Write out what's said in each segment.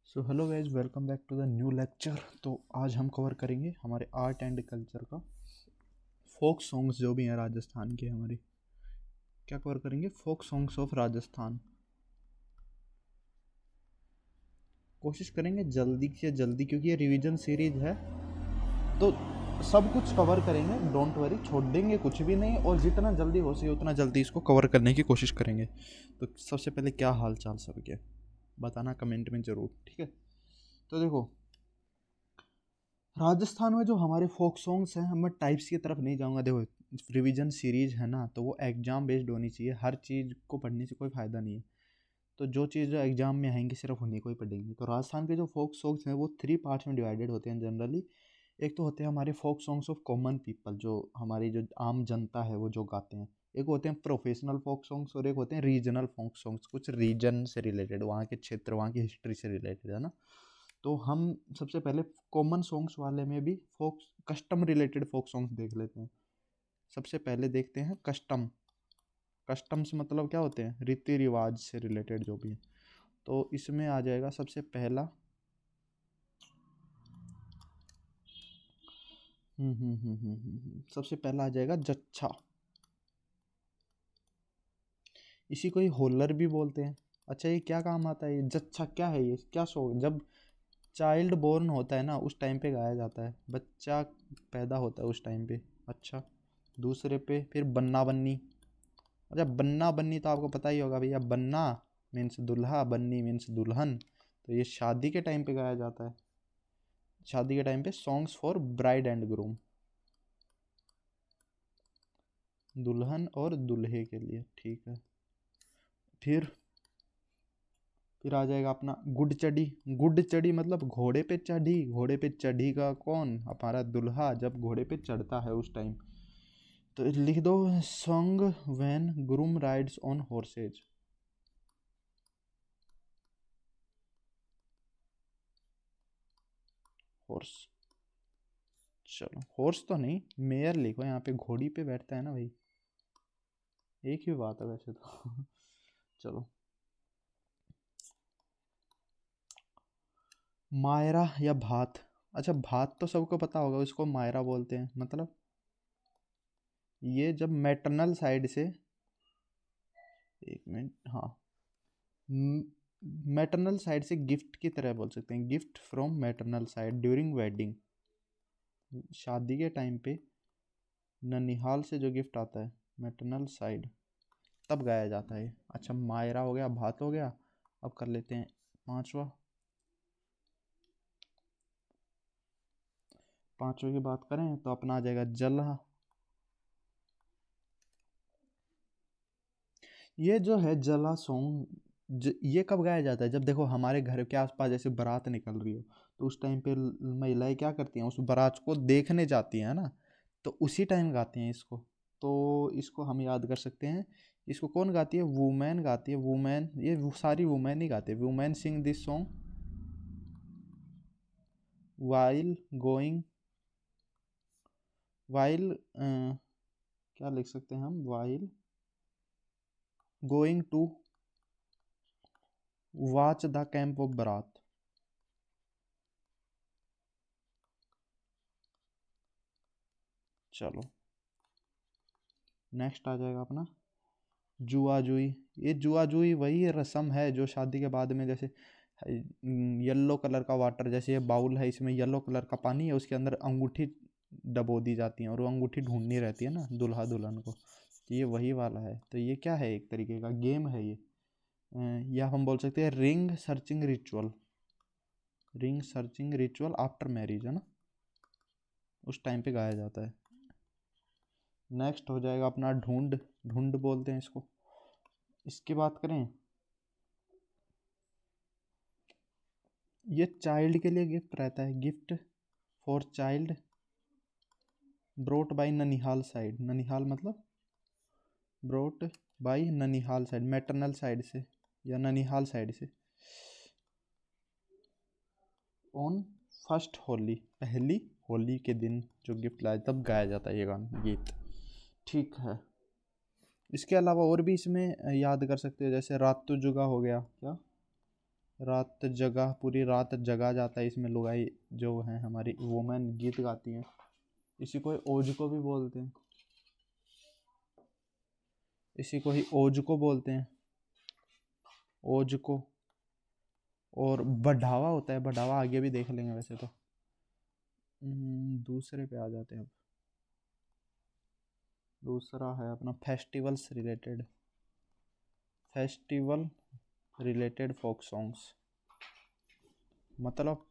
So hello guys, welcome back to the new lecture. तो आज हम कवर करेंगे हमारे आर्ट एंड कल्चर का फोक सॉन्ग्स जो भी हैं राजस्थान के। हमारे क्या कवर करेंगे? Folk songs of Rajasthan. कोशिश करेंगे जल्दी से जल्दी, क्योंकि ये रिवीजन सीरीज है तो सब कुछ कवर करेंगे। डोंट वरी, छोड़ देंगे कुछ भी नहीं, और जितना जल्दी हो सके उतना जल्दी इसको कवर करने की कोशिश करेंगे। तो सबसे पहले क्या हाल चाल सबके, बताना कमेंट में ज़रूर, ठीक है? तो देखो, राजस्थान में जो हमारे फोक सॉन्ग्स हैं, मैं टाइप्स की तरफ नहीं जाऊंगा। देखो, रिवीजन सीरीज है ना, तो वो एग्जाम बेस्ड होनी चाहिए। हर चीज़ को पढ़ने से कोई फ़ायदा नहीं है। तो जो चीज़ जो एग्जाम में आएंगी सिर्फ उन्हीं को ही पढ़ेंगे। तो राजस्थान के जो फोक सॉन्ग्स हैं वो 3 पार्ट्स में डिवाइडेड होते हैं जनरली। एक तो होते हैं हमारे folk songs of common people, जो हमारी जो आम जनता है वो जो गाते हैं। एक होते हैं प्रोफेशनल फोक सॉन्ग्स, और एक होते हैं रीजनल फोक सॉन्ग्स, कुछ रीजन से रिलेटेड, वहाँ के क्षेत्र, वहाँ की हिस्ट्री से रिलेटेड, है ना। तो हम सबसे पहले कॉमन सॉन्ग्स वाले में भी फोक कस्टम रिलेटेड फोक सॉन्ग्स देख लेते हैं। सबसे पहले देखते हैं कस्टम। कस्टम्स मतलब क्या होते हैं? रीति रिवाज से रिलेटेड जो भी है। तो इसमें आ जाएगा सबसे पहला सबसे पहला आ जाएगा जच्छा। इसी को ही होलर भी बोलते हैं। अच्छा, ये क्या काम आता है? ये जच्छा क्या है? ये क्या सॉन्ग? जब चाइल्ड बोर्न होता है ना, उस टाइम पे गाया जाता है। बच्चा पैदा होता है उस टाइम पे। अच्छा, दूसरे पे फिर बन्ना बन्नी। अच्छा, बन्ना बन्नी तो आपको पता ही होगा भैया। बन्ना मीन्स दूल्हा, बन्नी मीन्स दुल्हन। तो ये शादी के टाइम पे गाया जाता है। शादी के टाइम पे songs for bride and groom, दुल्हन और दूल्हे के लिए, ठीक है। फिर फिर आ जाएगा अपना गुड चढ़ी। गुड चढ़ी मतलब घोड़े पे चढ़ी। घोड़े पे चढ़ी का कौन? हमारा दूल्हा जब घोड़े पे चढ़ता है उस टाइम। तो लिख दो, song when groom rides on horse's. Horse, चलो हॉर्स तो नहीं, मेयर लिखो। यहाँ पे घोड़ी पे बैठता है ना भाई, एक ही बात है वैसे तो। चलो, मायरा या भात। अच्छा, भात तो सबको पता होगा, उसको मायरा बोलते हैं। मतलब ये जब मैटरनल साइड से, एक मिनट, हाँ, मैटरनल साइड से गिफ्ट की तरह बोल सकते हैं। Gift from maternal side during wedding. शादी के टाइम पे ननिहाल से जो गिफ्ट आता है मैटरनल साइड, तब गाया जाता है। अच्छा, मायरा हो गया, भात हो गया। अब कर लेते हैं पांचवा। पांचवे की बात करें तो अपना आ जाएगा जला। ये जो है जला सॉन्ग, ये कब गाया जाता है? जब देखो हमारे घर के आसपास जैसे बारात निकल रही हो, तो उस टाइम पे महिलाएं क्या करती हैं? उस बारात को देखने जाती हैं ना, तो उसी टाइम गाते हैं इसको। तो इसको हम याद कर सकते हैं। इसको कौन गाती है? वुमेन गाती है। वुमेन, ये सारी वुमेन ही गाती है। Women sing this song while going, while क्या लिख सकते हैं हम? While going to watch the camp of baraat. चलो, नेक्स्ट आ जाएगा अपना जुआ जुई। ये जुआ जुई वही रस्म है जो शादी के बाद में, जैसे येलो कलर का वाटर, जैसे ये बाउल है, इसमें येलो कलर का पानी है, उसके अंदर अंगूठी डबो दी जाती है, और वो अंगूठी ढूंढनी रहती है ना दूल्हा दुल्हन को। तो ये वही वाला है। तो ये क्या है? एक तरीके का गेम है ये। या हम बोल सकते हैं ring searching ritual. Ring searching ritual after marriage, है ना, उस टाइम पे गाया जाता है। नेक्स्ट हो जाएगा अपना ढूंढ। ढूंढ बोलते हैं इसको। इसकी बात करें, ये चाइल्ड के लिए गिफ्ट रहता है। Gift for child brought by ननिहाल साइड। ननिहाल मतलब ब्रोट बाई ननिहाल साइड, मैटरनल साइड से या ननिहाल साइड से। ऑन फर्स्ट होली, पहली होली के दिन जो गिफ्ट लाए, तब गाया जाता है ये गाना, गीत, ठीक है। इसके अलावा और भी इसमें याद कर सकते हो, जैसे रातू जुगा हो गया। क्या? रात जगा, पूरी रात जगा जाता है, इसमें लुगाई जो है हमारी वुमेन गीत गाती हैं। इसी को ही ओज को भी बोलते हैं, इसी को ही ओज को बोलते हैं, ओज को। और बढ़ावा होता है, बढ़ावा आगे भी देख लेंगे वैसे तो। दूसरे पे आ जाते हैं अब। दूसरा है अपना festivals related, festival related folk songs, मतलब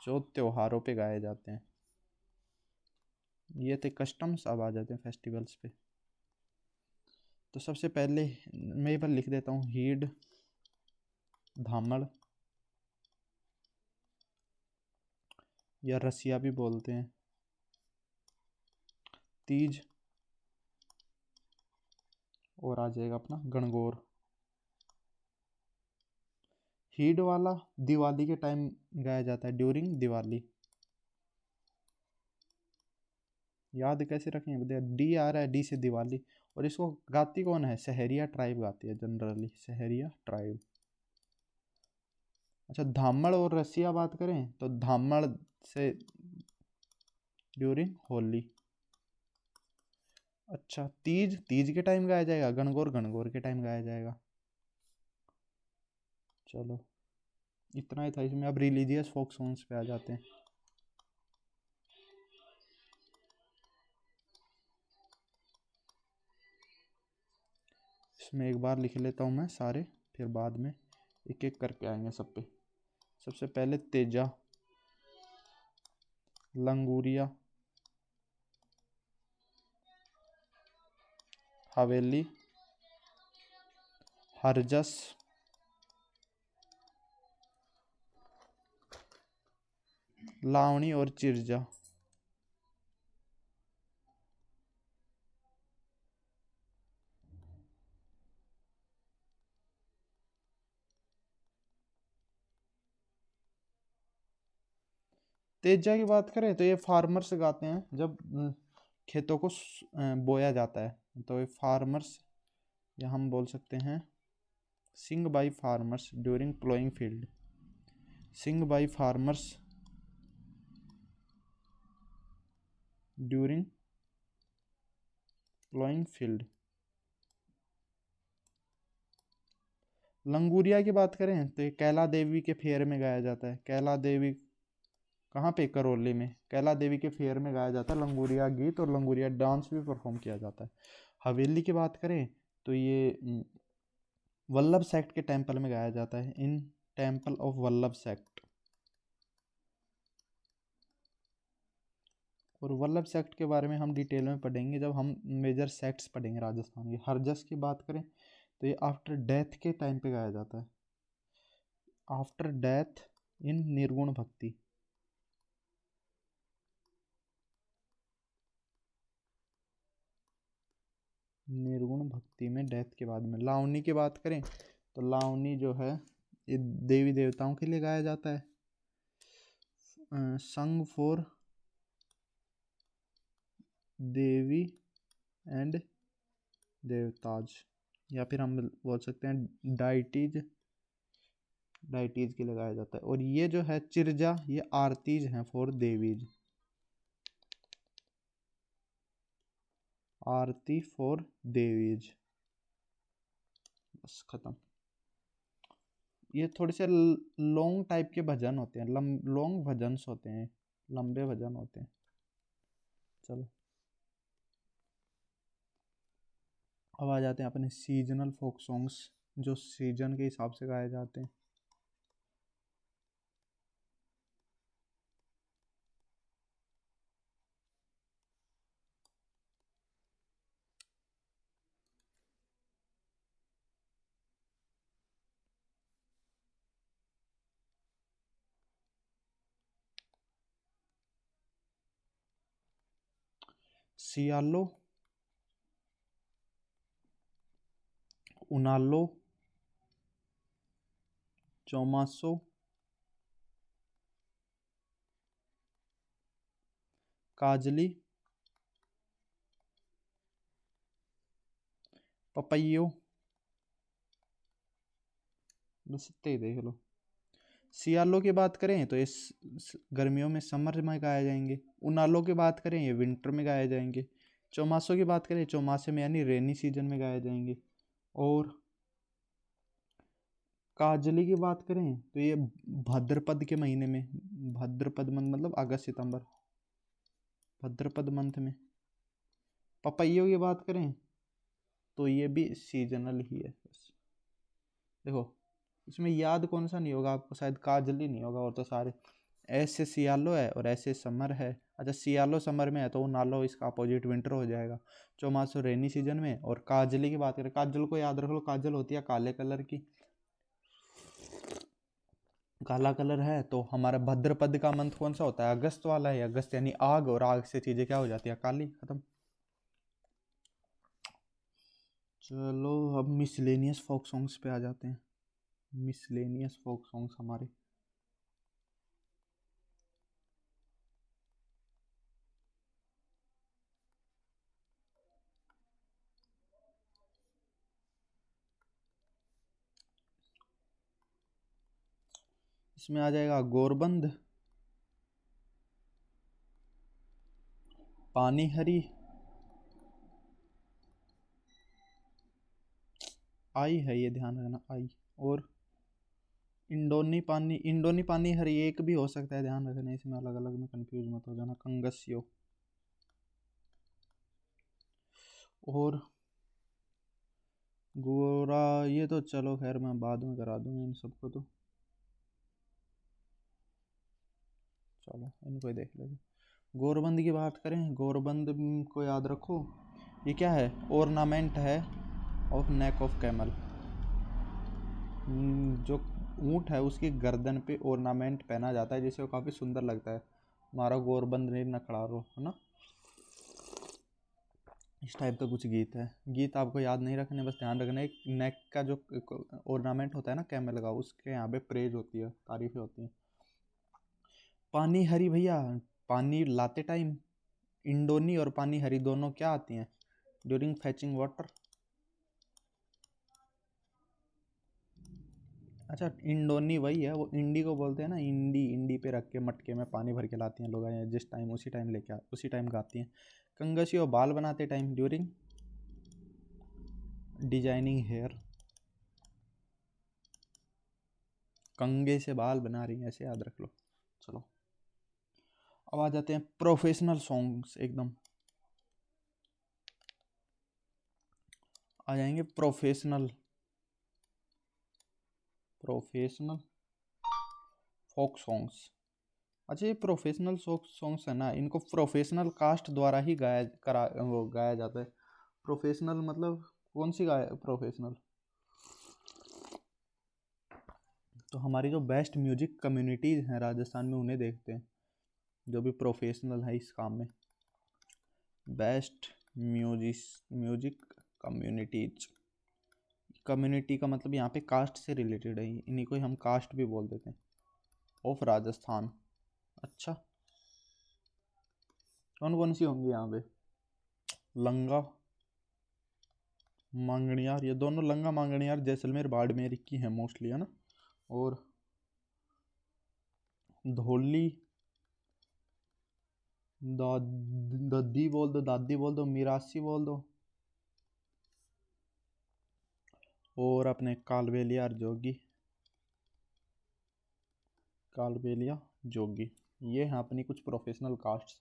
जो त्योहारों पे गाए जाते हैं। ये थे कस्टम्स, अब आ जाते हैं फेस्टिवल्स पे। तो सबसे पहले मैं ये पर लिख देता हूँ, हीड, धामड़ या रसिया भी बोलते हैं, तीज, और आ जाएगा अपना गणगौर। हीड वाला दिवाली के टाइम गाया जाता है, ड्यूरिंग दिवाली। याद कैसे रखेंगे, बताइए। डी आ रहा है, डी से दिवाली। और इसको गाती कौन है, सहरिया ट्राइब गाती है जनरली, सहरिया ट्राइब। अच्छा, धामड़ और रसिया बात करें तो धामड़ से ड्यूरिंग होली। अच्छा, तीज, तीज के टाइम गाया जाएगा, गणगौर, गणगौर के टाइम गाया जाएगा। चलो, इतना ही था इसमें। अब रिलीजियस फोक सॉन्ग्स पे आ जाते हैं। इसमें एक बार लिख लेता हूँ मैं सारे, फिर बाद में एक एक करके आएंगे सब पे। सबसे पहले तेजा, लंगूरिया, हवेली, हरजस, लावणी और चिरजा। तेजा की बात करें तो ये फार्मर्स गाते हैं जब खेतों को बोया जाता है, तो ये फार्मर्स, या हम बोल सकते हैं sing by farmers during plowing field, sing by farmers during plowing field. Languriya की बात करें तो ये कैला देवी के फेयर में गाया जाता है। कैला देवी कहाँ पे, करौली में, कैला देवी के फेयर में गाया जाता है लंगूरिया गीत, और लंगूरिया डांस भी परफॉर्म किया जाता है। हवेली की बात करें तो ये वल्लभ सेक्ट के टेम्पल में गाया जाता है, in temple of Vallabh sect. और वल्लभ सेक्ट के बारे में हम डिटेल में पढ़ेंगे जब हम मेजर सेक्ट्स पढ़ेंगे राजस्थान के। हरजस की बात करें तो ये आफ्टर डेथ के टाइम पे गाया जाता है, आफ्टर डेथ इन निर्गुण भक्ति। निर्गुण भक्ति में डेथ के बाद में। लावनी की बात करें तो लावनी जो है ये देवी देवताओं के लिए गाया जाता है, संग फॉर देवी एंड देवताज, या फिर हम बोल सकते हैं डाइटीज, डाइटीज के लिए गाया जाता है। और ये जो है चिरजा, ये आरतीज हैं for Devi's, Aarti for Devi's. बस खत्म। ये थोड़े से लॉन्ग टाइप के भजन होते हैं, लॉन्ग भजन्स होते हैं, लंबे भजन होते हैं। चलो, अब आ जाते हैं अपने सीजनल फोक सॉन्ग्स, जो सीजन के हिसाब से गाए जाते हैं। सियालो, उनालो, चौमासो, काजली, पपैयो, बस इतने ही देख लो। सियालों की बात करें तो ये गर्मियों में समर में गाए जाएंगे। उनालों की बात करें ये विंटर में गाए जाएंगे। चौमासों की बात करें चौमासे में यानी रेनी सीजन में गाए जाएंगे। और काजली की बात करें तो ये भाद्रपद के महीने में, भाद्रपद मतलब अगस्त सितंबर, भाद्रपद मंथ में। पपैयों की बात करें तो ये भी सीजनल ही है बस। देखो इसमें याद कौन सा नहीं होगा आपको, शायद काजली नहीं होगा, और तो सारे ऐसे सियालो है और ऐसे समर है। अच्छा सियालो समर में है तो वो नालो इसका अपोजिट विंटर हो जाएगा। चौमासो रेनी सीजन में। और काजली की बात करें, काजल को याद रख लो, काजल होती है काले कलर की, काला कलर है। तो हमारा भद्रपद का मंथ कौन सा होता है, अगस्त वाला है। अगस्त यानी आग, और आग से चीजें क्या हो जाती है, काली, खत्म। चलो अब मिसलेनियस फोक सॉन्ग्स पे आ जाते हैं। मिसलेनियस फोक सॉन्ग्स हमारे इसमें आ जाएगा गोरबंद, पानी हरी, आई है ये ध्यान रखना, आई। और इंडोनी पानी, इंडोनी पानी हरी एक भी हो सकता है, ध्यान रखना इसमें अलग अलग में कंफ्यूज मत हो जाना। कंगसियो। और गोरा ये तो चलो खैर मैं बाद में करा दूंगा इन सबको, तो चलो इनको ही देख लेते। गोरबंद की बात करें, गोरबंद को याद रखो, ये क्या है, ऑर्नामेंट है ऑफ नेक ऑफ कैमल। जो ऊँट है उसकी गर्दन पे ऑर्नामेंट पहना जाता है जिससे वो काफ़ी सुंदर लगता है। हमारा गोरबंद ने न खड़ा रो, है ना, इस टाइप का कुछ गीत है। गीत आपको याद नहीं रखने, बस ध्यान रखना एक नेक का जो ऑर्नामेंट होता है ना कैमल का, उसके यहाँ पे प्रेज होती है, तारीफें होती हैं। पानी हरी भैया, पानी लाते टाइम इंडोनी और पानी हरी दोनों क्या आती हैं, ड्यूरिंग फैचिंग वाटर। अच्छा इंडोनी वही है, वो इंडी को बोलते हैं ना, इंडी, इंडी पे रख के मटके में पानी भर के लाती हैं लोग, जिस टाइम उसी टाइम लेके उसी टाइम गाती हैं। कंगसियो बाल बनाते टाइम, ड्यूरिंग डिजाइनिंग हेयर। कंगे से बाल बना रही हैं, ऐसे याद रख लो। चलो अब आ जाते हैं प्रोफेशनल सॉन्ग्स, एकदम आ जाएंगे प्रोफेशनल, प्रोफेशनल फोक सॉन्ग्स। अच्छा ये प्रोफेशनल सॉन्ग्स है ना, इनको प्रोफेशनल कास्ट द्वारा ही वो गाया जाता है। प्रोफेशनल मतलब कौन सी गाय प्रोफेशनल, तो हमारी जो बेस्ट म्यूजिक कम्युनिटीज़ हैं राजस्थान में उन्हें देखते हैं, जो भी प्रोफेशनल है इस काम में। बेस्ट म्यूजिक कम्युनिटीज, कम्युनिटी का मतलब यहाँ पे कास्ट से रिलेटेड है, इन्हीं को हम कास्ट भी बोल देते हैं, ऑफ राजस्थान। अच्छा कौन कौन सी होंगी यहाँ पे, लंगा मांगणियार, ये दोनों लंगा मांगणियार जैसलमेर बाड़मेर की है मोस्टली, है ना। और धोली, दद्दी बोल दो, दादी बोल दो, मिरासी बोल दो। और अपने कालबेलिया जोगी, कालबेलिया जोगी, ये हैं अपनी कुछ प्रोफेशनल कास्ट।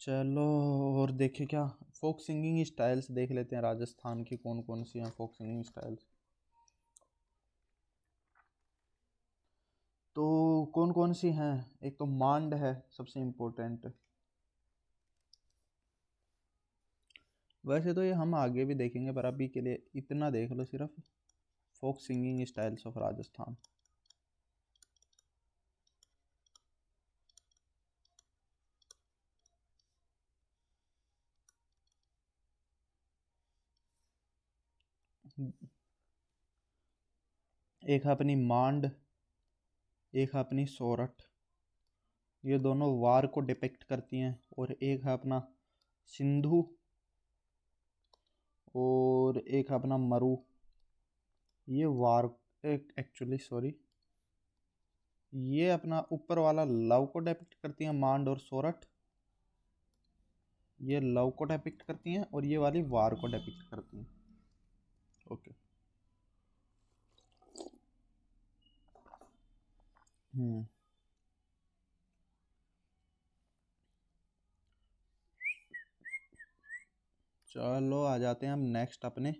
चलो और देखे क्या, फोक सिंगिंग स्टाइल्स देख लेते हैं राजस्थान की कौन कौन सी हैं फोक सिंगिंग स्टाइल्स। तो कौन कौन सी हैं, एक तो मांड है सबसे इम्पोर्टेंट। वैसे तो ये हम आगे भी देखेंगे पर अभी के लिए इतना देख लो सिर्फ, फोक सिंगिंग स्टाइल्स ऑफ राजस्थान। एक है अपनी मांड, एक है अपनी सोरठ, ये दोनों वार को डिपिक्ट करती हैं। और एक है अपना सिंधु, और और एक है अपना मरु, ये वार, एक एक्चुअली सॉरी, ये अपना ऊपर वाला लव को डिपिक्ट करती हैं, मांड और सोरठ, ये लव को डिपिक्ट करती हैं और ये वाली वार को डिपिक्ट करती हैं। ओके। चलो आ जाते हैं हम नेक्स्ट अपने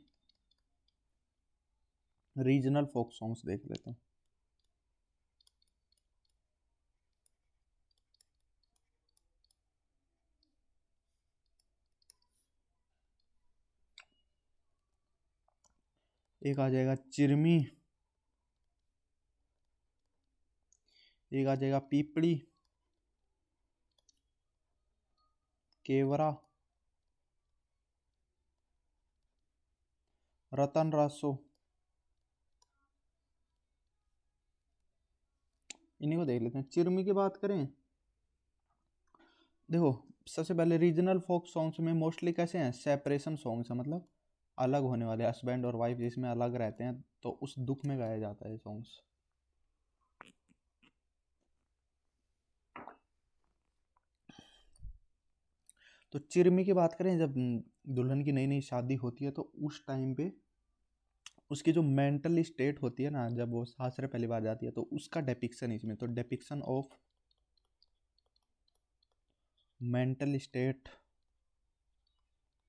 रीजनल फोक सॉन्ग्स देख लेते हैं। एक आ जाएगा चिरमी, एक आ जाएगा पीपड़ी, केवरा, रतन रासो, इन्हीं को देख लेते हैं। चिरमी की बात करें, देखो सबसे पहले रीजनल फोक सॉन्ग्स में मोस्टली कैसे हैं, सेपरेशन सॉन्ग्स हैं, मतलब अलग होने वाले, हस्बैंड और वाइफ जिसमें अलग रहते हैं, तो उस दुख में गाया जाता है सॉन्ग्स। तो चिरमी की बात करें, जब दुल्हन की नई नई शादी होती है तो उस टाइम पे उसकी जो मेंटल स्टेट होती है ना, जब वो सासरे पहली बार जाती है, तो उसका डेपिक्शन इसमें, तो depiction of mental state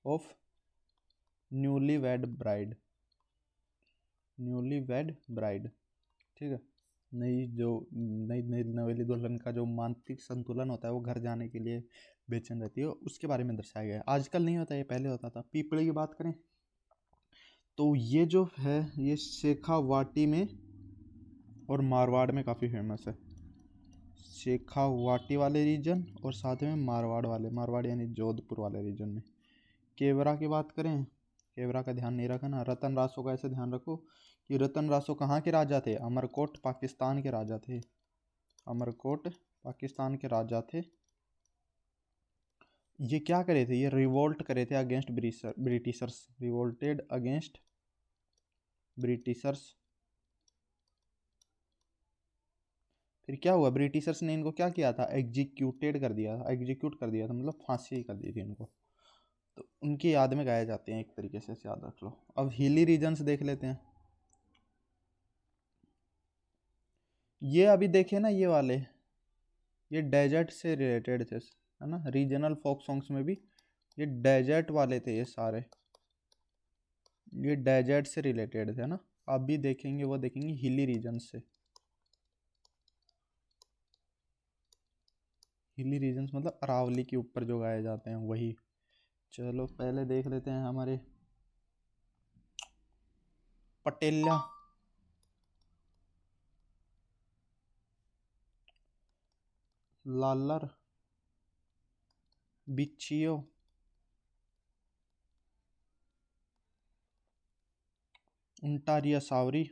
of newly wed bride, newly wed bride, ठीक है। नई नई नवेली दुल्हन का जो मानसिक संतुलन होता है वो घर जाने के लिए बेचैन रहती है, उसके बारे में दर्शाया गया है। आजकल नहीं होता, ये पहले होता था। पीपड़ी की बात करें तो ये जो है ये शेखावाटी में और मारवाड़ में काफ़ी फेमस है, शेखावाटी वाले रीजन और साथ में मारवाड़ वाले, मारवाड़ यानी जोधपुर वाले रीजन में। केवरा की बात करें, केवरा का ध्यान नहीं रखा ना। रतन रासो का ऐसे ध्यान रखो कि रतन रासो कहाँ के राजा थे, अमरकोट पाकिस्तान के राजा थे, अमरकोट पाकिस्तान के राजा थे। ये क्या करे थे, ये रिवोल्ट करे थे against Britishers, revolted against Britishers. फिर क्या हुआ, ब्रिटिशर्स ने इनको क्या किया था, एग्जीक्यूटेड कर दिया था, एग्जीक्यूट कर दिया था, मतलब फांसी कर दी थी इनको। तो उनकी याद में गाए जाते हैं एक तरीके से, याद रख लो। अब हिली रीजन्स देख लेते हैं। ये अभी देखे ना, ये वाले ये डेजर्ट से रिलेटेड थे, है ना। रीजनल फोक सॉन्ग्स में भी ये डेजर्ट वाले थे, ये सारे ये डेजर्ट से रिलेटेड थे ना। अभी देखेंगे वो देखेंगे हिली रीजन से, हिली रीजन्स मतलब अरावली के ऊपर जो गाए जाते हैं वही। चलो पहले देख लेते हैं हमारे पटेल्या, लालर, बिच्छियो, उंटारिया सावरी,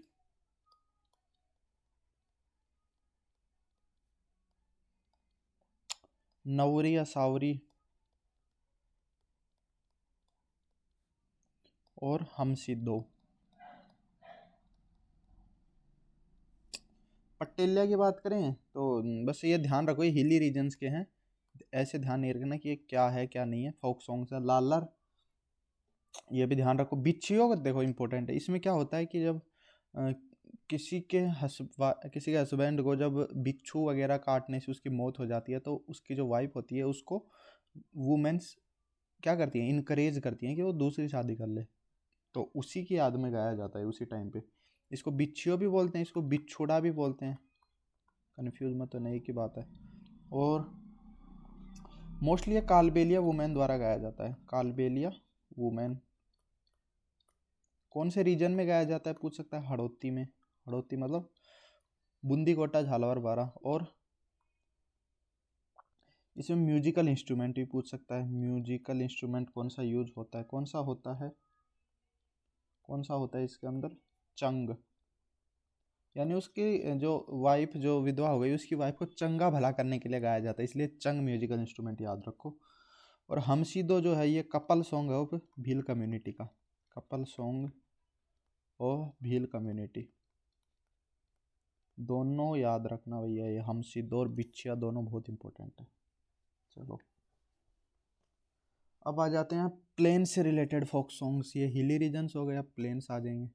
नवरिया सावरी और हमसिद्धो। पटेल्या की बात करें तो बस ये ध्यान रखो ये हिली रीजन्स के हैं, ऐसे ध्यान नहीं रखना कि ये क्या है क्या नहीं है, फोक सॉन्ग्स है। लालर ये भी ध्यान रखो। बिच्छियों को देखो इंपॉर्टेंट है, इसमें क्या होता है कि जब अ, किसी के हस्बैंड को जब बिच्छू वगैरह काटने से उसकी मौत हो जाती है, तो उसकी जो वाइफ होती है उसको वुमेन्स क्या करती हैं, इनकरेज करती हैं कि वो दूसरी शादी कर ले, तो उसी की याद में गाया जाता है उसी टाइम पे। इसको बिच्छियो भी बोलते हैं, इसको बिच्छुड़ा भी बोलते हैं, कन्फ्यूज मत, तो नहीं की बात है। और मोस्टली ये कालबेलिया वुमेन द्वारा गाया जाता है, कालबेलिया वुमेन। कौन से रीजन में गाया जाता है पूछ सकता है, हड़ौती में, हड़ौती मतलब बूंदी कोटा झालावाड़ बारा। और इसमें म्यूजिकल इंस्ट्रूमेंट भी पूछ सकता है, म्यूजिकल इंस्ट्रूमेंट कौन सा यूज होता है, कौन सा होता है, कौन सा होता है इसके अंदर, चंग, यानी उसकी जो वाइफ जो विधवा हो गई उसकी वाइफ को चंगा भला करने के लिए गाया जाता है, इसलिए चंग म्यूजिकल इंस्ट्रूमेंट याद रखो। और हमसिदो जो है ये कपल सॉन्ग है वो भील कम्युनिटी का, कपल सॉन्ग और भील कम्युनिटी, दोनों याद रखना भैया, ये हमसिद्ध और बिछिया दोनों बहुत इंपॉर्टेंट है। चलो अब आ जाते हैं प्लेन से रिलेटेड फोक सॉन्ग्स। ये हिली रीजन्स हो गए, अब प्लेन्स आ जाएंगे।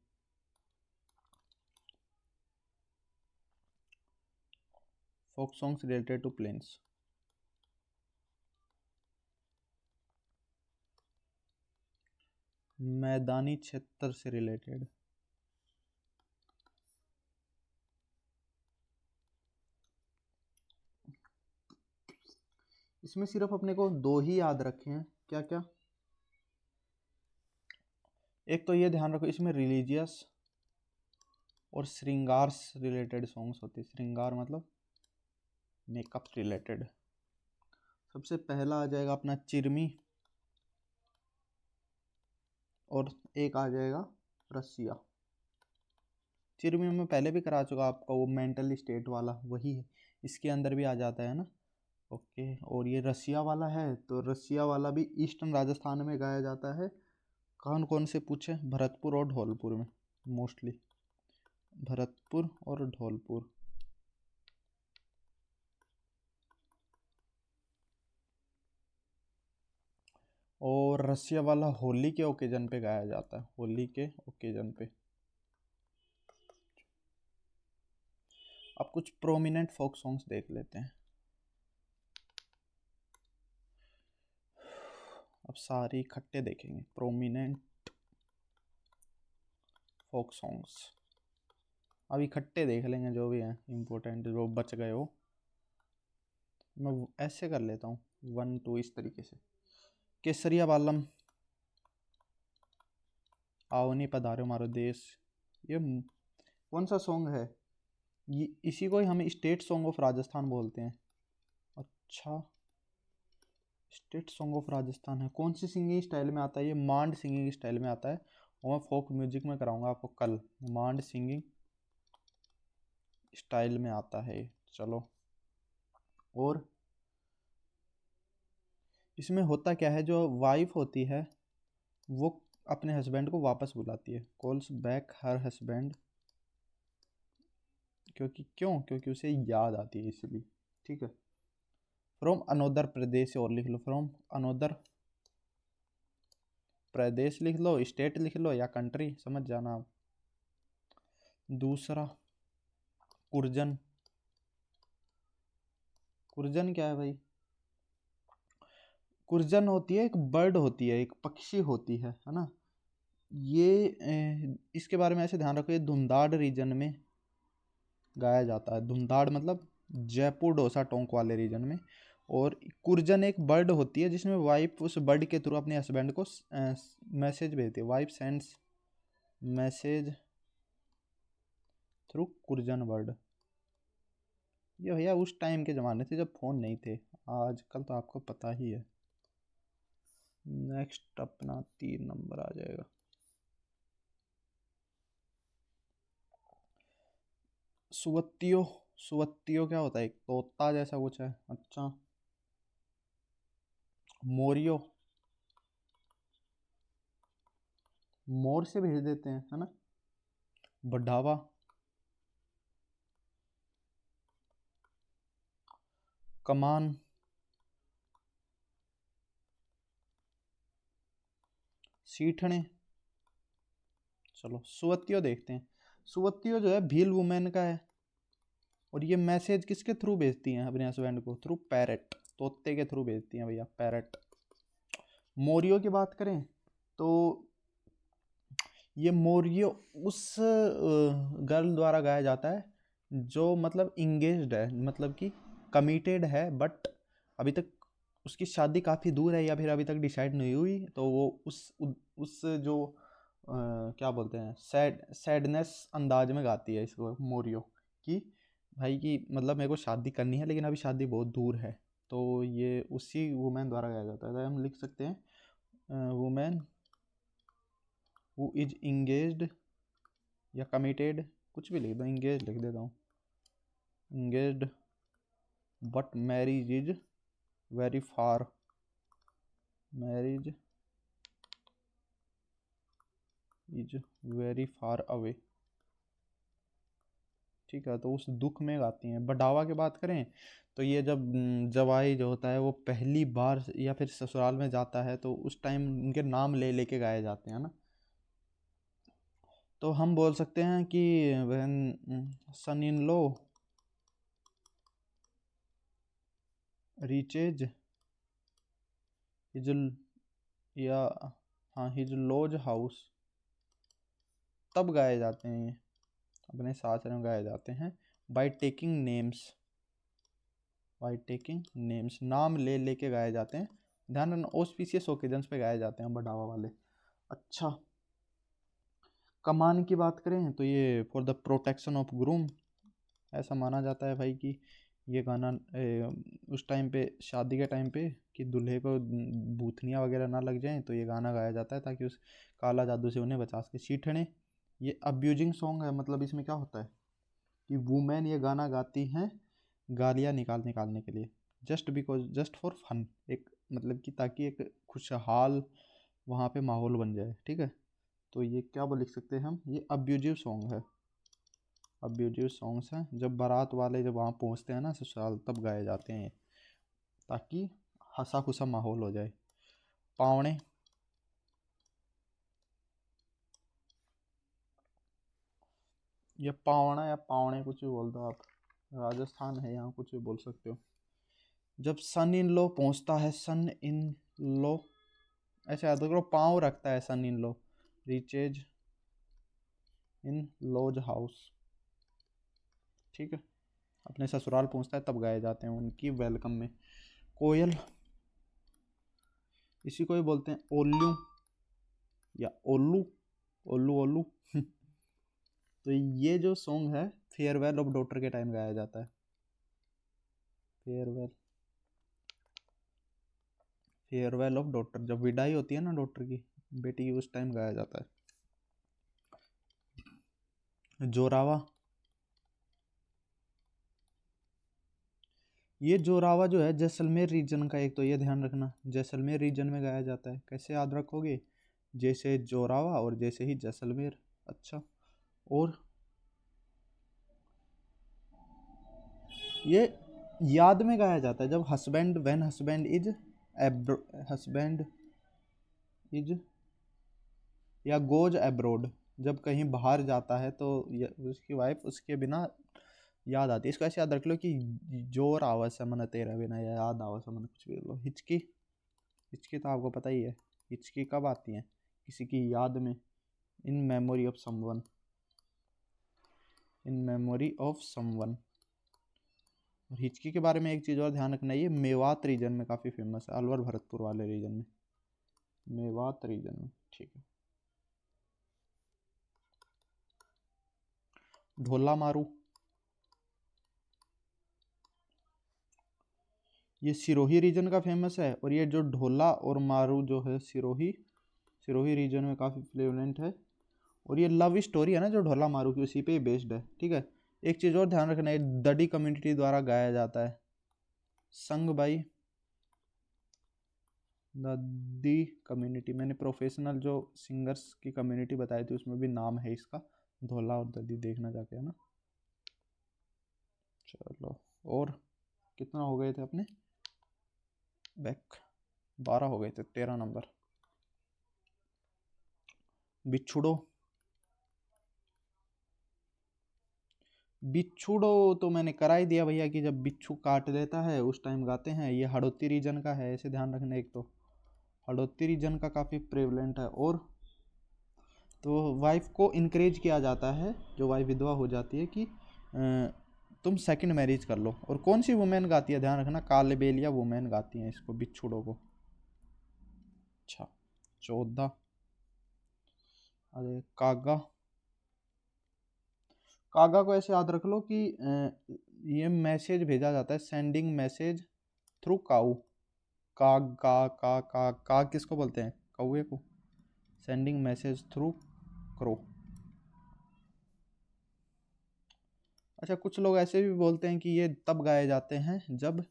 Folk songs related to plains. मैदानी क्षेत्र से रिलेटेड, इसमें सिर्फ अपने को दो ही याद रखे हैं। क्या क्या? एक तो ये ध्यान रखो, इसमें रिलीजियस और श्रृंगार रिलेटेड सॉन्ग्स होते हैं। श्रृंगार मतलब मेकअप रिलेटेड। सबसे पहला आ जाएगा अपना चिरमी, और एक आ जाएगा रसिया। चिरमी में पहले भी करा चुका आपका, वो मेंटल स्टेट वाला वही है, इसके अंदर भी आ जाता है ना। ओके, और ये रसिया वाला है, तो रसिया वाला भी ईस्टर्न राजस्थान में गाया जाता है। कौन कौन से पूछे? भरतपुर और धौलपुर में, मोस्टली भरतपुर और धौलपुर। और रसिया वाला होली के ओकेजन पे गाया जाता है, होली के ओकेजन पे। अब कुछ प्रोमिनेंट फोक सॉन्ग्स देख लेते हैं। अब सारे इकट्ठे देखेंगे प्रोमिनेंट फोक सॉन्ग्स। अब इकट्ठे देख लेंगे जो भी हैं इम्पोर्टेंट, जो बच गए हो। मैं ऐसे कर लेता हूँ 1 2 इस तरीके से। केसरिया बालम, आओ नहीं पधारो मारो देश, ये कौन सा सॉन्ग है? ये इसी को ही हम स्टेट सॉन्ग ऑफ राजस्थान बोलते हैं। अच्छा, स्टेट सॉन्ग ऑफ राजस्थान है। कौन सी सिंगिंग स्टाइल में आता है? ये मांड सिंगिंग स्टाइल में आता है, और मैं फोक म्यूजिक में कराऊंगा आपको कल। मांड सिंगिंग स्टाइल में आता है। चलो, और इसमें होता क्या है, जो वाइफ होती है वो अपने हस्बैंड को वापस बुलाती है, कॉल्स बैक हर हस्बैंड। क्योंकि उसे याद आती है इसलिए। ठीक है, फ्रॉम अनोदर प्रदेश, और लिख लो फ्रॉम अनोदर प्रदेश, लिख लो स्टेट, लिख लो या कंट्री, समझ जाना आप। दूसरा कुर्जन। कुर्जन क्या है भाई? कुर्जन होती है, एक बर्ड होती है, एक पक्षी होती है ना। ये इसके बारे में ऐसे ध्यान रखो, ये धुंधाड़ रीजन में गाया जाता है। धुंधाड़ मतलब जयपुर डोसा टोंक वाले रीजन में। और कुर्जन एक बर्ड होती है जिसमें वाइफ उस बर्ड के थ्रू अपने हस्बैंड को मैसेज भेजती है। Wife sends message through Kurjan bird. ये भैया उस टाइम के ज़माने थे जब फ़ोन नहीं थे, आजकल तो आपको पता ही है। नेक्स्ट अपना 3 नंबर आ जाएगा। सुवत्तियो। सुवत्तियो क्या होता है? एक तोता जैसा कुछ है। अच्छा, मोरियो, मोर से भेज देते हैं, है ना। बढ़ावा, कमान, सीठने। चलो सुवत्तियो देखते हैं। सुवत्तियो जो है भील वुमेन का है, और ये मैसेज किसके थ्रू भेजती हैं अपने हस्बैंड को? थ्रू पैरट, तोते के थ्रू भेजती हैं भैया, पैरट। मोरियो की बात करें तो ये मोरियो उस गर्ल द्वारा गाया जाता है जो मतलब इंगेज्ड है, मतलब कि कमिटेड है, बट अभी तक उसकी शादी काफ़ी दूर है या फिर अभी तक डिसाइड नहीं हुई। तो वो उस जो क्या बोलते हैं, सैडनेस अंदाज में गाती है इसको मोरियो, कि भाई की मतलब मेरे को शादी करनी है लेकिन अभी शादी बहुत दूर है। तो ये उसी वुमेन द्वारा गाया जाता है। तो हम लिख सकते हैं वुमेन हु इज इंगेज्ड या कमिटेड, कुछ भी लिख दो, इंगेज लिख देता हूँ। Engaged but marriage is very far, marriage is very far away. ठीक है, तो उस दुख में गाती हैं। बढ़ावा की बात करें तो ये जब जवाई जो होता है वो पहली बार या फिर ससुराल में जाता है तो उस टाइम उनके नाम ले लेके गाए जाते हैं ना। तो हम बोल सकते हैं कि when son in law reaches his, या हाँ, हिज लॉज हाउस, तब गाए जाते हैं ये, अपने सासरे में गाए जाते हैं। By taking names, by taking names, नाम ले लेके गाए जाते हैं। ध्यान रखना ऑस्पिशियस ओकेजन्स पे गाए जाते हैं बढ़ावा वाले। अच्छा, कमान की बात करें तो ये for the protection of groom, ऐसा माना जाता है भाई कि ये गाना उस टाइम पे, शादी के टाइम पे, कि दूल्हे को भूतनियाँ वगैरह ना लग जाएं, तो ये गाना गाया जाता है ताकि उस काला जादू से उन्हें बचा सके। चीठने, ये अब्यूजिंग सॉन्ग है, मतलब इसमें क्या होता है कि वुमेन ये गाना गाती हैं गालियाँ निकालने के लिए, just because, just for fun, एक मतलब कि ताकि एक खुशहाल वहाँ पे माहौल बन जाए। ठीक है, तो ये क्या बोल लिख सकते हैं हम, ये अब्यूजिव सॉन्ग है। अब्यूजिव सॉन्ग्स हैं, जब बारात वाले जब वहाँ पहुँचते हैं ना ससुराल, तब गाए जाते हैं ताकि हंसा खुसा माहौल हो जाए। पावणे, ये पावना या पावणे कुछ भी बोल दो आप, राजस्थान है यहाँ, कुछ भी बोल सकते हो। जब सन इन लॉ पहुँचता है, सन इन लॉ, ऐसे याद करो, पाँव रखता है son in law, reaches in laws house. ठीक है, अपने ससुराल पहुँचता है तब गाए जाते हैं उनकी वेलकम में। कोयल, इसी को ही बोलते हैं ओल्लू या ओल्लू, ओल्लू ओल्लू। तो ये जो सॉन्ग है फेयरवेल ऑफ डॉटर के टाइम गाया जाता है। फेयरवेल, फेयरवेल ऑफ डॉटर, जब विदाई होती है ना डॉटर की, बेटी की, उस टाइम गाया जाता है। जोरावा, ये जोरावा जो है जैसलमेर रीजन का, एक तो ये ध्यान रखना जैसलमेर रीजन में गाया जाता है। कैसे याद रखोगे, जैसे जोरावा और जैसे ही जैसलमेर। अच्छा, और ये याद में गाया जाता है जब husband, when husband is husband is या गोज एब्रोड, जब कहीं बाहर जाता है तो उसकी वाइफ उसके बिना याद आती है। इसको ऐसे याद रख लो कि जोर आवाज से मन तेरा बिना, या याद आवाज से मन, कुछ भी लो। हिचकी, हिचकी तो आपको पता ही है, हिचकी कब आती है किसी की याद में, in memory of someone, in memory of someone. और हिचकी के बारे में एक चीज़ और ध्यान रखना, ये मेवात रीजन में काफ़ी फेमस है, अलवर भरतपुर वाले रीजन में, मेवात रीजन में। ठीक है, ढोला मारू, ये सिरोही रीजन का फेमस है। और ये जो ढोला और मारू जो है सिरोही, सिरोही रीजन में काफ़ी प्रेवलेंट है। और ये लव स्टोरी है ना जो ढोला मारू की, उसी पे ही बेस्ड है। ठीक है, एक चीज़ और ध्यान रखना, ये दडी कम्युनिटी द्वारा गाया जाता है। संग बाई ददी कम्युनिटी, मैंने प्रोफेशनल जो सिंगर्स की कम्युनिटी बताई थी उसमें भी नाम है इसका, ढोला और ददी, देखना जाके, है ना। चलो, और कितना हो गए थे अपने, बैक 12 हो गए थे, 13 नंबर। बिछुड़ो, बिच्छुड़ो तो मैंने करा ही दिया भैया कि जब बिच्छू काट देता है उस टाइम गाते हैं। ये हड़ौती रीजन का है, ऐसे ध्यान रखना। एक तो हड़ौती रीजन का काफ़ी प्रेवलेंट है। और तो वाइफ को इनक्रेज किया जाता है, जो वाइफ विधवा हो जाती है, कि तुम सेकंड मैरिज कर लो। और कौन सी वुमेन गाती है, ध्यान रखना, कालबेलिया वुमेन गाती हैं इसको, बिच्छुड़ों को। अच्छा, 14, अरे कागा, कागा को ऐसे याद रख लो कि ये मैसेज भेजा जाता है, सेंडिंग मैसेज थ्रू काऊ। काग, का किसको बोलते हैं, कौए को। Sending message through crow. अच्छा, कुछ लोग ऐसे भी बोलते हैं कि ये तब गाए जाते हैं जब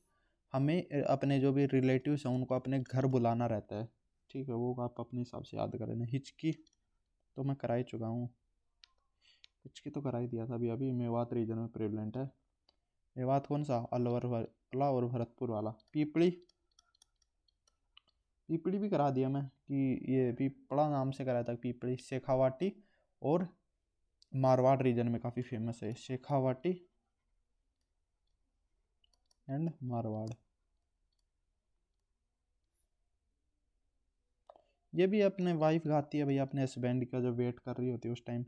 हमें अपने जो भी रिलेटिव्स हैं उनको अपने घर बुलाना रहता है। ठीक है, वो आप अपने हिसाब से याद कर लेना। हिचकी, तो मैं करा ही चुका हूँ। इसकी तो करा ही दिया था अभी अभी। मेवात रीजन में प्रेवलेंट है। मेवात कौन सा? अलवर वाला और भरतपुर वाला। पीपली, पीपली भी करा दिया मैं कि ये पीपड़ा नाम से कराया था पीपली। शेखावाटी और मारवाड़ रीजन में काफ़ी फेमस है शेखावाटी एंड मारवाड़। ये भी अपने वाइफ गाती है भैया, अपने हस्बैंड का जो वेट कर रही होती है उस टाइम।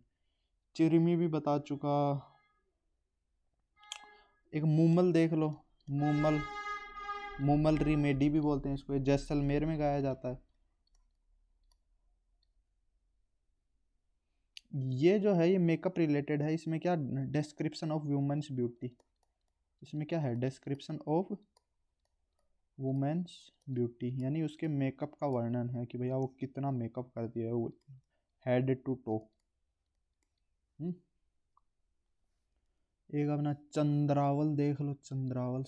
चिरमी भी बता चुका। एक मूमल देख लो, मूमल, मूमल रिमेडी भी बोलते हैं इसको, जैसलमेर में गाया जाता है। ये जो है ये मेकअप रिलेटेड है। इसमें क्या डिस्क्रिप्शन ऑफ वुमेन्स ब्यूटी, इसमें क्या है डिस्क्रिप्शन ऑफ वुमेन्स ब्यूटी, यानी उसके मेकअप का वर्णन है कि भैया वो कितना मेकअप करती है, वो हेड टू टो। एक अपना चंद्रावल देख लो, चंद्रावल,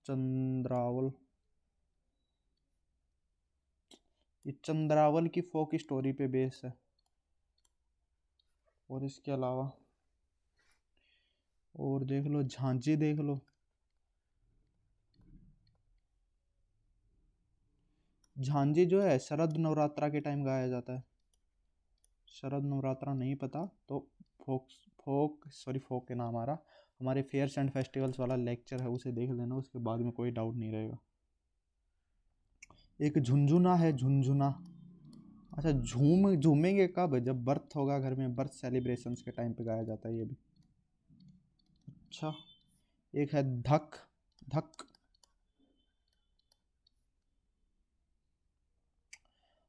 चंद्रावल, ये चंद्रावल की फोक स्टोरी पे बेस है। और इसके अलावा और देख लो, झांझी देख लो। झांझी जो है शरद नवरात्रा के टाइम गाया जाता है। शरद नवरात्रा नहीं पता तो फोक, फोक के नाम आ रहा, हमारे फेयर्स एंड फेस्टिवल्स वाला लेक्चर है उसे देख लेना, उसके बाद में कोई डाउट नहीं रहेगा। एक झुंझुना है, झुंझुना। अच्छा, झूमेंगे कब? जब बर्थ होगा घर में, बर्थ सेलिब्रेशंस के टाइम पे गाया जाता है ये भी। अच्छा, एक है धक, धक।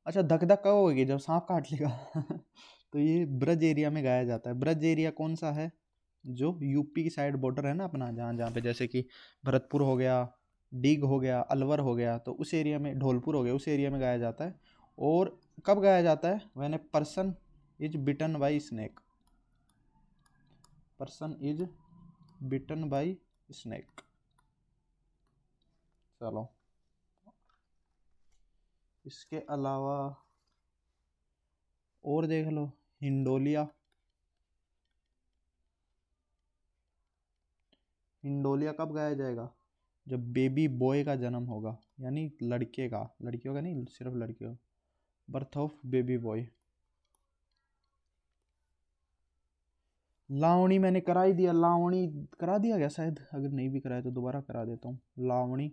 अच्छा, धक धक कब होगी? जब सांप काट लेगा। तो ये ब्रज एरिया में गाया जाता है। ब्रज एरिया कौन सा है? जो यूपी की साइड बॉर्डर है ना अपना, जहाँ जहाँ पे जैसे कि भरतपुर हो गया, डीग हो गया, अलवर हो गया, तो उस एरिया में, ढोलपुर हो गया, उस एरिया में गाया जाता है। और कब गाया जाता है? When a person is bitten by snake, person is bitten by snake. चलो, इसके अलावा और देख लो, हिंडोलिया। हिंडोलिया कब गाया जाएगा? जब बेबी बॉय का जन्म होगा, यानी लड़के का, लड़कियों का नहीं, सिर्फ लड़कियों, बर्थ ऑफ बेबी बॉय। लावणी मैंने करा ही दिया, लावणी करा दिया क्या शायद? अगर नहीं भी कराया तो दोबारा करा देता हूँ। लावणी,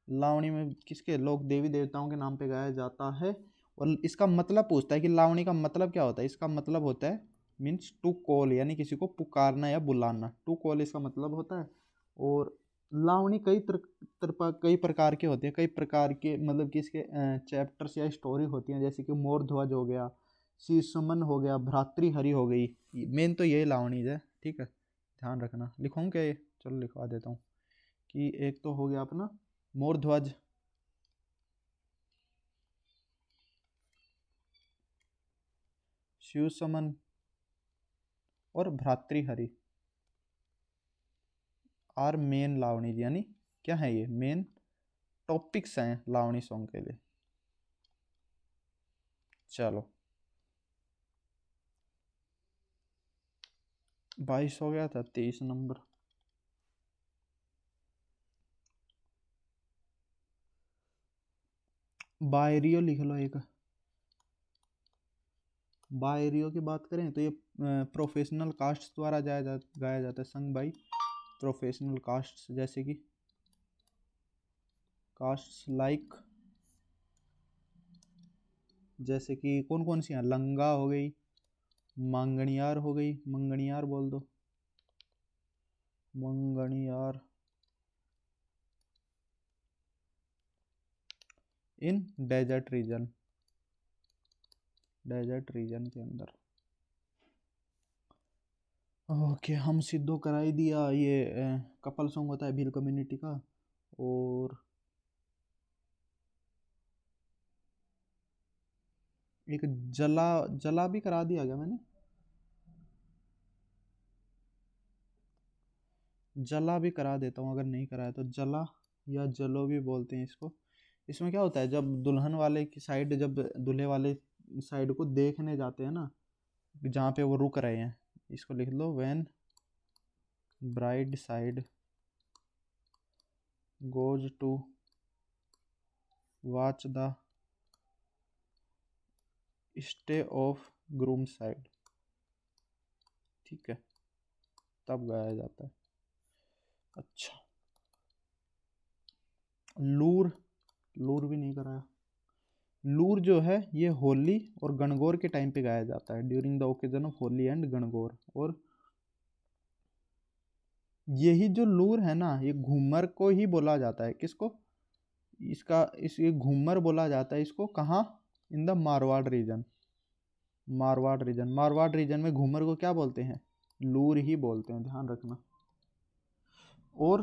लावणी में किसके, लोग देवी देवताओं के नाम पे गाया जाता है। और इसका मतलब पूछता है कि लावणी का मतलब क्या होता है। इसका मतलब होता है मीन्स टू कॉल, यानी किसी को पुकारना या बुलाना, टू कॉल इसका मतलब होता है। और लावणी कई प्रकार के होते हैं, कई प्रकार के मतलब कि इसके चैप्टर्स या स्टोरी होती हैं, जैसे कि मोर ध्वज हो गया, शीर्षमन हो गया, भ्रातृहरि हो गई। मेन तो यही लावणी है, ठीक है, ध्यान रखना। लिखूँ क्या ये? चलो लिखवा देता हूँ कि एक तो हो गया अपना मोर ध्वज, शिव समन और भ्रातृहरि आर मेन लावणी, यानी क्या है ये मेन टॉपिक्स हैं लावणी सॉन्ग के लिए। चलो, 22 हो गया था, 23 नंबर। बायरियो लिख लो एक। बायरियो की बात करें तो ये प्रोफेशनल कास्ट द्वारा गाया जाता है, संग बाई प्रोफेशनल कास्ट, जैसे कि कास्ट लाइक, जैसे कि कौन कौन सी हैं, लंगा हो गई, मांगणियार हो गई, मंगणियार बोल दो, Manganiyar, in desert region, desert region के अंदर। ओके, हम सिद्धो करा ही दिया। ये कपल सॉन्ग होता है भील कम्युनिटी का। और एक जला, जला भी करा दिया क्या मैंने? जला भी करा देता हूँ अगर नहीं कराया तो। जला या जलो भी बोलते हैं इसको, इसमें क्या होता है, जब दुल्हन वाले की साइड, जब दूल्हे वाले साइड को देखने जाते हैं ना, जहाँ पे वो रुक रहे हैं, इसको लिख लो, when bride side goes to watch the stay of groom side, ठीक है, तब गाया जाता है। अच्छा, लूर, लूर भी नहीं कराया। लूर जो है ये होली और गणगौर के टाइम पे गाया जाता है, during the occasion of Holi and Gangaur. और यही जो लूर है ना, ये घूमर को ही बोला जाता है, किसको, ये घूमर बोला जाता है इसको, कहाँ, in the Marwar region. Marwar region में घूमर को क्या बोलते हैं, लूर ही बोलते हैं, ध्यान रखना। और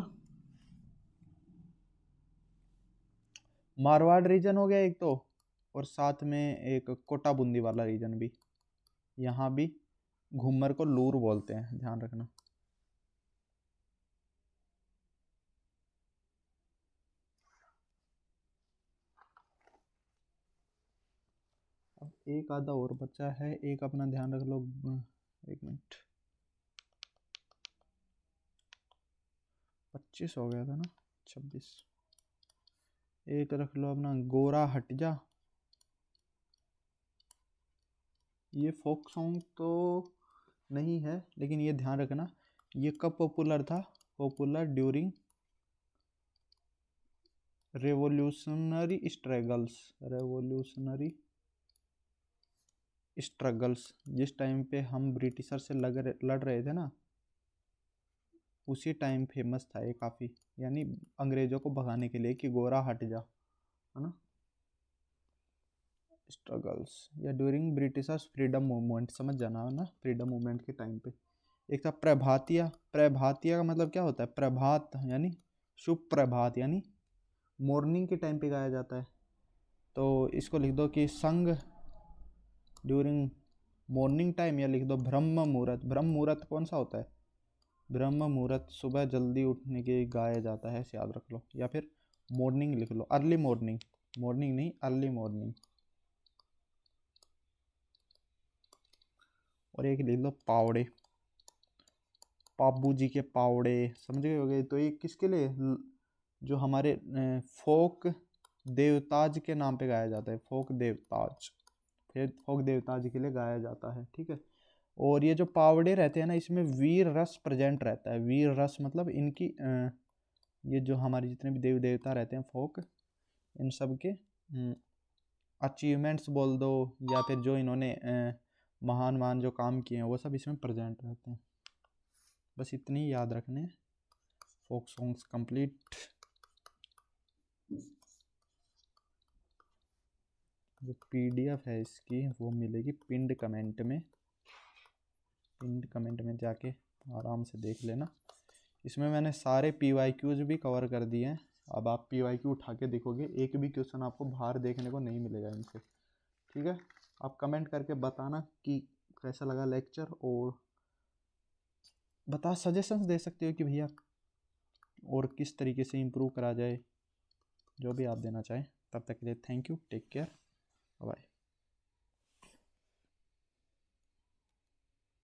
मारवाड़ रीजन हो गया एक तो, और साथ में एक कोटा बूंदी वाला रीजन भी, यहाँ भी घूमर को लूर बोलते हैं, ध्यान रखना। अब एक आधा और बचा है, एक अपना ध्यान रख लो, एक मिनट, 25 हो गया था ना, 26। एक रख लो अपना गोरा हट जा। ये फोक सॉन्ग तो नहीं है, लेकिन ये ध्यान रखना, ये कब पॉपुलर था, पॉपुलर ड्यूरिंग रेवोल्यूशनरी स्ट्रगल्स, जिस टाइम पे हम ब्रिटिशर से लड़ रहे थे ना, उसी टाइम फेमस था ये काफ़ी, यानी अंग्रेज़ों को भगाने के लिए कि गोरा हट जा, है ना, स्ट्रगल्स, या ड्यूरिंग ब्रिटिशर्स फ्रीडम मूवमेंट, समझ जाना है ना, फ्रीडम मूवमेंट के टाइम पे। एक था प्रभातिया। प्रभातिया का मतलब क्या होता है, प्रभात यानी शुभ प्रभात, यानी मॉर्निंग के टाइम पे गाया जाता है। तो इसको लिख दो कि संग ड्यूरिंग मॉर्निंग टाइम, या लिख दो ब्रह्म मुहूर्त। ब्रह्म मुहूर्त कौन सा होता है, ब्रह्म मुहूर्त सुबह जल्दी उठने के गाया जाता है, याद रख लो। या फिर मॉर्निंग लिख लो, अर्ली मॉर्निंग, मॉर्निंग नहीं, अर्ली मॉर्निंग। और एक लिख लो पावड़े, पाबू जी के पावड़े, समझ गए होगे। तो ये किसके लिए, जो हमारे फोक देवताज के नाम पे गाया जाता है, फोक देवताज, फिर फोक देवताज के लिए गाया जाता है, ठीक है। और ये जो पावड़े रहते हैं ना, इसमें वीर रस प्रेजेंट रहता है। वीर रस मतलब इनकी ये जो हमारे जितने भी देव देवता रहते हैं फोक, इन सब के अचीवमेंट्स बोल दो, या फिर जो इन्होंने महान महान जो काम किए हैं, वो सब इसमें प्रेजेंट रहते हैं। बस इतनी याद रखने। Folk songs complete. जो PDF है इसकी, वो मिलेगी पिंड कमेंट में, पिंड कमेंट में जाके आराम से देख लेना। इसमें मैंने सारे PYQs भी कवर कर दिए हैं। अब आप PYQ उठा के देखोगे, एक भी क्वेश्चन आपको बाहर देखने को नहीं मिलेगा इनसे, ठीक है। आप कमेंट करके बताना कि कैसा लगा लेक्चर, और सजेशंस दे सकते हो कि भैया और किस तरीके से इम्प्रूव करा जाए, जो भी आप देना चाहें। तब तक के लिए thank you, take care, bye.